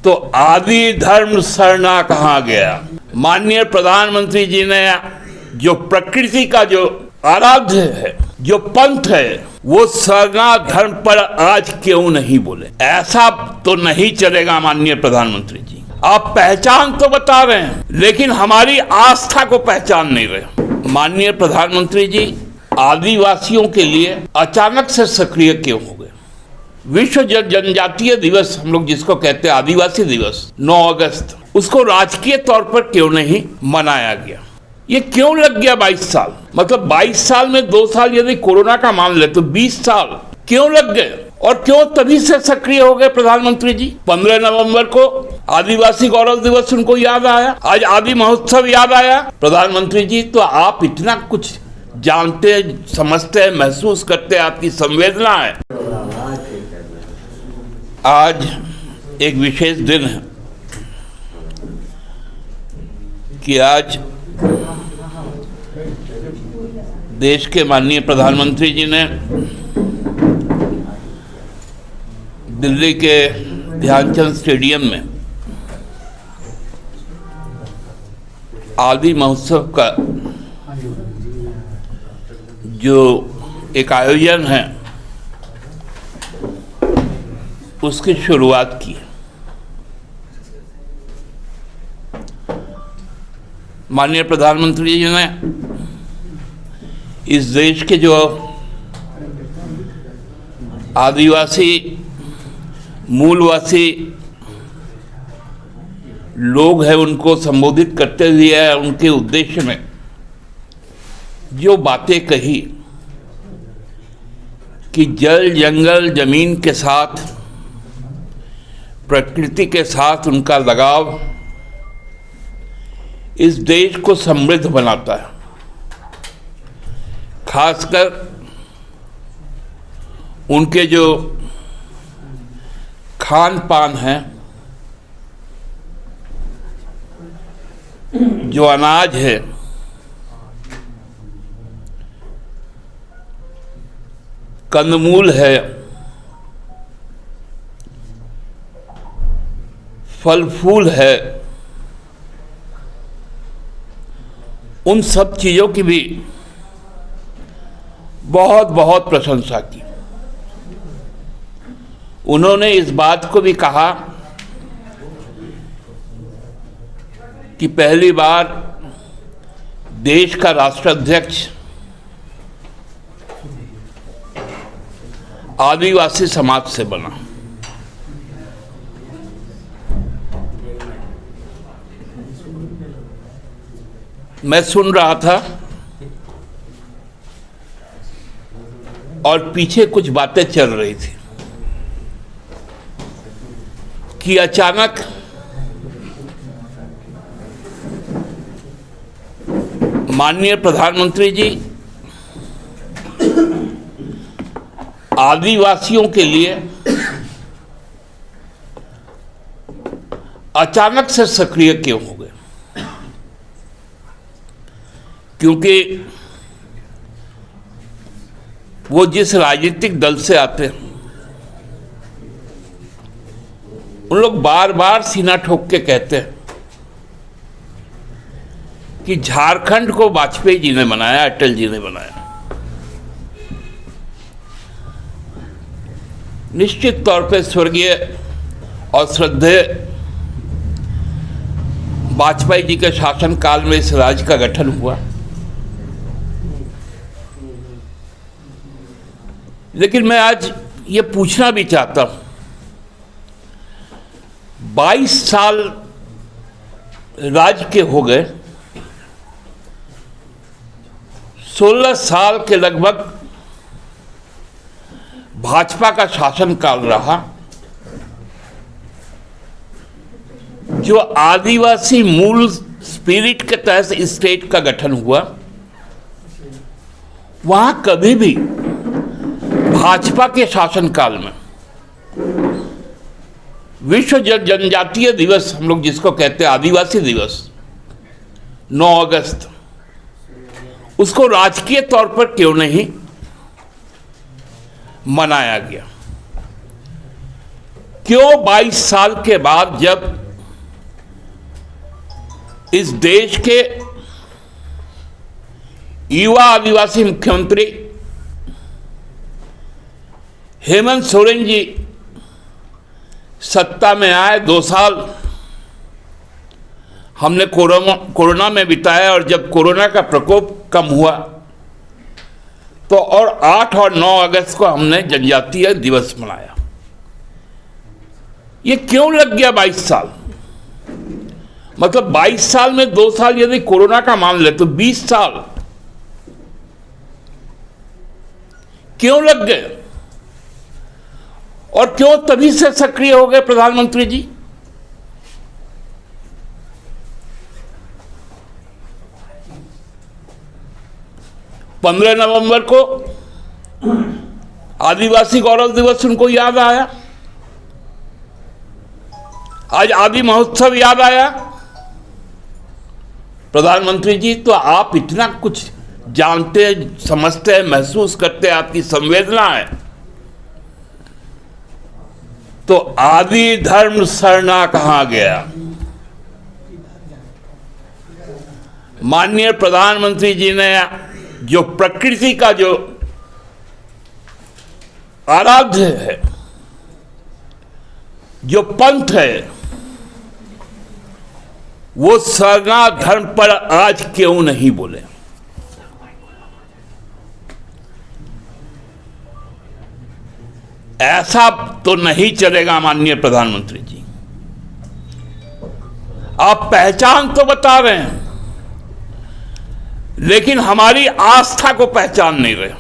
तो आदि धर्म सरना कहाँ गया। माननीय प्रधानमंत्री जी ने जो प्रकृति का जो आराध्य है, जो पंथ है, वो सरना धर्म पर आज क्यों नहीं बोले। ऐसा तो नहीं चलेगा माननीय प्रधानमंत्री जी। आप पहचान तो बता रहे हैं लेकिन हमारी आस्था को पहचान नहीं रहे। माननीय प्रधानमंत्री जी आदिवासियों के लिए अचानक से सक्रिय क्यों हो गए। विश्व जनजातीय दिवस हम लोग जिसको कहते हैं आदिवासी दिवस 9 अगस्त, उसको राजकीय तौर पर क्यों नहीं मनाया गया। ये क्यों लग गया 22 साल। मतलब 22 साल में 2 साल यदि कोरोना का मान ले तो 20 साल क्यों लग गए और क्यों तभी से सक्रिय हो गए प्रधानमंत्री जी। 15 नवंबर को आदिवासी गौरव दिवस उनको याद आया, आज आदि महोत्सव याद आया। प्रधानमंत्री जी तो आप इतना कुछ जानते, समझते हैं, महसूस करते हैं, आपकी संवेदना है। आज एक विशेष दिन है कि आज देश के माननीय प्रधानमंत्री जी ने दिल्ली के ध्यानचंद स्टेडियम में आदि महोत्सव का जो एक आयोजन है उसकी शुरुआत की। माननीय प्रधानमंत्री जी ने इस देश के जो आदिवासी मूलवासी लोग हैं उनको संबोधित करते हुए उनके उद्देश्य में जो बातें कही कि जल जंगल जमीन के साथ, प्रकृति के साथ उनका लगाव इस देश को समृद्ध बनाता है। खासकर उनके जो खान पान है, जो अनाज है, कंदमूल है, फल फूल है, उन सब चीज़ों की भी बहुत बहुत प्रशंसा की। उन्होंने इस बात को भी कहा कि पहली बार देश का राष्ट्राध्यक्ष आदिवासी समाज से बना। मैं सुन रहा था और पीछे कुछ बातें चल रही थी कि अचानक माननीय प्रधानमंत्री जी आदिवासियों के लिए अचानक से सक्रिय क्यों हो गए। क्योंकि वो जिस राजनीतिक दल से आते हैं उन लोग बार बार सीना ठोक के कहते हैं कि झारखंड को वाजपेयी जी ने बनाया, अटल जी ने बनाया। निश्चित तौर पे स्वर्गीय और श्रद्धेय वाजपेयी जी के शासनकाल में इस राज्य का गठन हुआ, लेकिन मैं आज ये पूछना भी चाहता हूं, 22 साल राज्य के हो गए, 16 साल के लगभग भाजपा का शासनकाल रहा। जो आदिवासी मूल स्पिरिट के तहत स्टेट का गठन हुआ, वहां कभी भी भाजपा के शासनकाल में विश्व जनजातीय दिवस हम लोग जिसको कहते हैं आदिवासी दिवस 9 अगस्त, उसको राजकीय तौर पर क्यों नहीं मनाया गया। क्यों 22 साल के बाद जब इस देश के युवा आदिवासी मुख्यमंत्री हेमंत सोरेन जी सत्ता में आए, 2 साल हमने कोरोना में बिताया, और जब कोरोना का प्रकोप कम हुआ तो और 8 और 9 अगस्त को हमने जनजातीय दिवस मनाया। ये क्यों लग गया 22 साल? मतलब 22 साल में 2 साल यदि कोरोना का मान ले तो 20 साल क्यों लग गए? और क्यों तभी से सक्रिय हो गए प्रधानमंत्री जी? पंद्रह नवंबर को आदिवासी गौरव दिवस उनको याद आया, आज आदि महोत्सव याद आया। प्रधानमंत्री जी, तो आप इतना कुछ जानते, समझते, महसूस करते, आपकी संवेदना है, तो आदि धर्म सरना कहां गया? माननीय प्रधानमंत्री जी ने जो प्रकृति का जो आराध्य है, जो पंथ है, वो सरना धर्म पर आज क्यों नहीं बोले? ऐसा तो नहीं चलेगा माननीय प्रधानमंत्री जी। आप पहचान तो बता रहे हैं, लेकिन हमारी आस्था को पहचान नहीं रहे।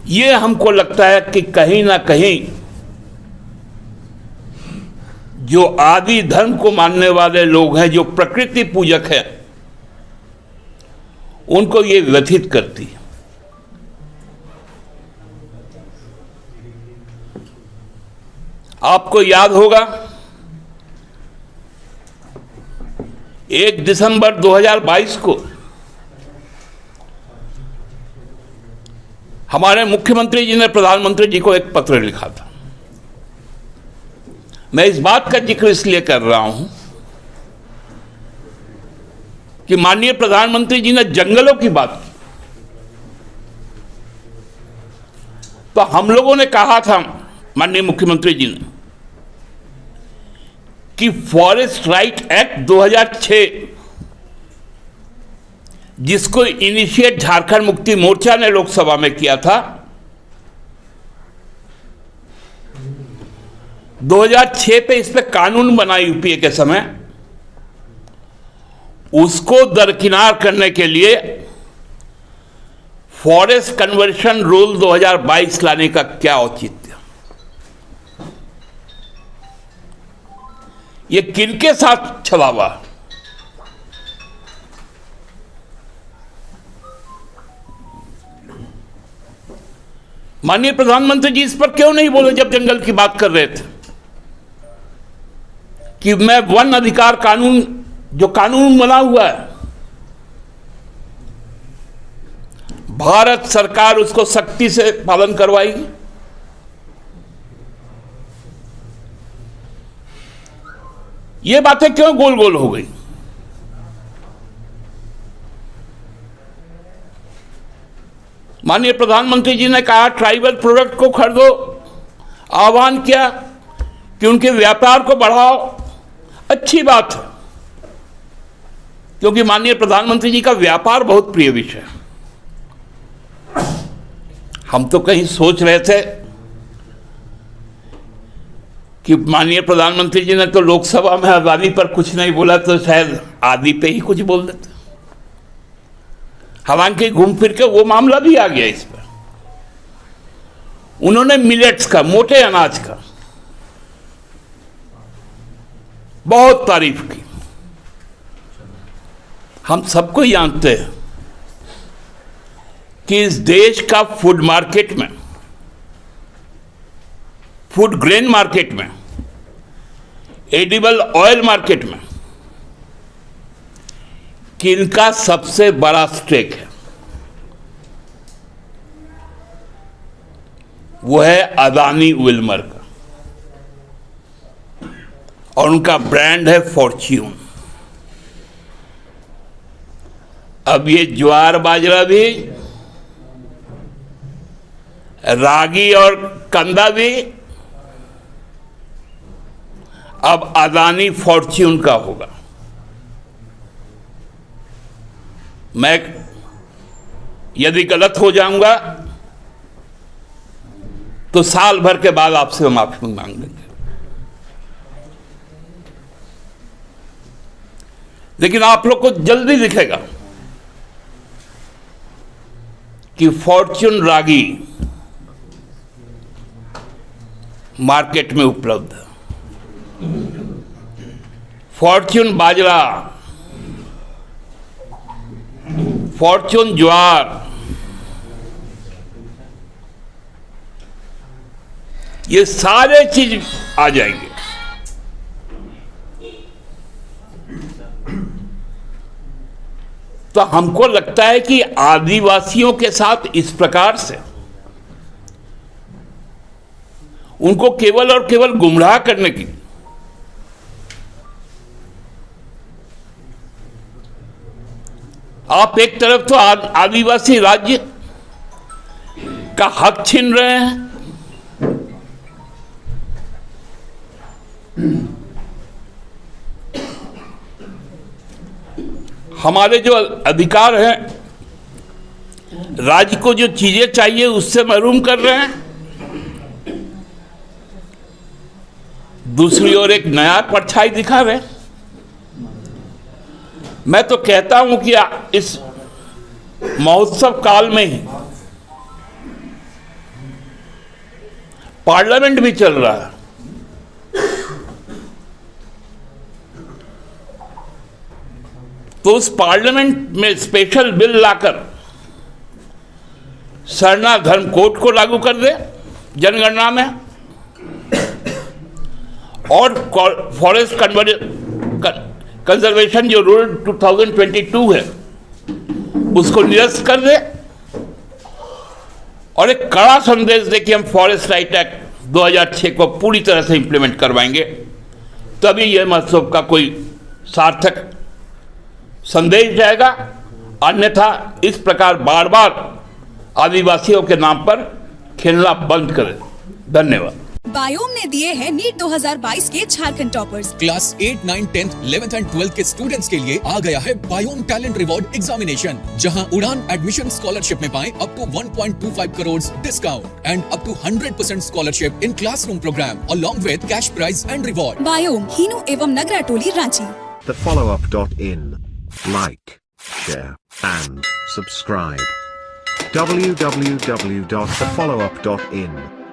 ये हमको लगता है कि कहीं ना कहीं जो आदि धर्म को मानने वाले लोग हैं, जो प्रकृति पूजक हैं, उनको ये व्यथित करती है। आपको याद होगा 1 दिसंबर 2022 को हमारे मुख्यमंत्री जी ने प्रधानमंत्री जी को एक पत्र लिखा था। मैं इस बात का जिक्र इसलिए कर रहा हूं कि माननीय प्रधानमंत्री जी ने जंगलों की बात की, तो हम लोगों ने कहा था माननीय मुख्यमंत्री जी ने कि फॉरेस्ट राइट एक्ट 2006, जिसको इनिशिएट झारखंड मुक्ति मोर्चा ने लोकसभा में किया था, 2006 पे इस पे कानून बना यूपीए के समय, उसको दरकिनार करने के लिए फॉरेस्ट कन्वर्शन रूल 2022 लाने का क्या औचित्य? ये किनके साथ छलावा? माननीय प्रधानमंत्री जी इस पर क्यों नहीं बोले जब जंगल की बात कर रहे थे कि मैं वन अधिकार कानून, जो कानून बना हुआ है, भारत सरकार उसको सख्ती से पालन करवाएगी। ये बातें क्यों गोल गोल हो गई? माननीय प्रधानमंत्री जी ने कहा ट्राइबल प्रोडक्ट को खरीदो, आह्वान किया कि उनके व्यापार को बढ़ाओ। अच्छी बात है, क्योंकि माननीय प्रधानमंत्री जी का व्यापार बहुत प्रिय विषय है। हम तो कहीं सोच रहे थे कि माननीय प्रधानमंत्री जी ने तो लोकसभा में आज़ादी पर कुछ नहीं बोला, तो शायद आदि पे ही कुछ बोल देते। हालांकि घूम फिर के वो मामला भी आ गया इस पर। उन्होंने मिलेट्स का, मोटे अनाज का बहुत तारीफ की। हम सबको जानते हैं कि इस देश का फूड मार्केट में, फूड ग्रेन मार्केट में, एडिबल ऑयल मार्केट में किनका सबसे बड़ा स्टेक है? वो है अदानी विल्मर का, और उनका ब्रांड है फॉर्च्यून। अब ये ज्वार बाजरा भी, रागी और कंदा भी अब अदानी फॉर्च्यून का होगा। मैं यदि गलत हो जाऊंगा तो साल भर के बाद आपसे माफी मांग लेंगे, लेकिन आप लोग को जल्दी दिखेगा कि फॉर्च्यून रागी मार्केट में उपलब्ध है, फॉर्च्यून बाजरा, फॉर्च्यून ज्वार, ये सारे चीज आ जाएंगे। तो हमको लगता है कि आदिवासियों के साथ इस प्रकार से उनको केवल और केवल गुमराह करने की, आप एक तरफ तो आदिवासी राज्य का हक छीन रहे हैं, हमारे जो अधिकार हैं, राज्य को जो चीजें चाहिए उससे महरूम कर रहे हैं, दूसरी ओर एक नया परछाई दिखा रहे हैं। मैं तो कहता हूं कि इस महोत्सव काल में ही पार्लियामेंट भी चल रहा है, तो उस पार्लियामेंट में स्पेशल बिल लाकर सरना धर्म कोड को लागू कर दे जनगणना में, और फॉरेस्ट कंजर्वेशन जो रूल 2022 है उसको निरस्त कर दे, और एक कड़ा संदेश दे कि हम फॉरेस्ट राइट एक्ट 2006 को पूरी तरह से इंप्लीमेंट करवाएंगे, तभी यह महोत्सव का कोई सार्थक संदेश जाएगा। अन्यथा इस प्रकार बार बार आदिवासियों के नाम पर खेलना बंद करें। धन्यवाद। बायोम ने दिए हैं नीट 2022 के Jharkhand toppers. Class 8, 9, 10, 11th and 12th के स्टूडेंट्स के लिए आ गया है बायोम टैलेंट रिवॉर्ड एग्जामिनेशन, जहां उड़ान एडमिशन स्कॉलरशिप में पाएं up to 1.25 crore discount and up to 100% scholarship in classroom program along with cash prize and reward. बायोम, हिनू एवं नगरा टोली, Ranchi. The followup.in. Like, share and subscribe. www.thefollowup.in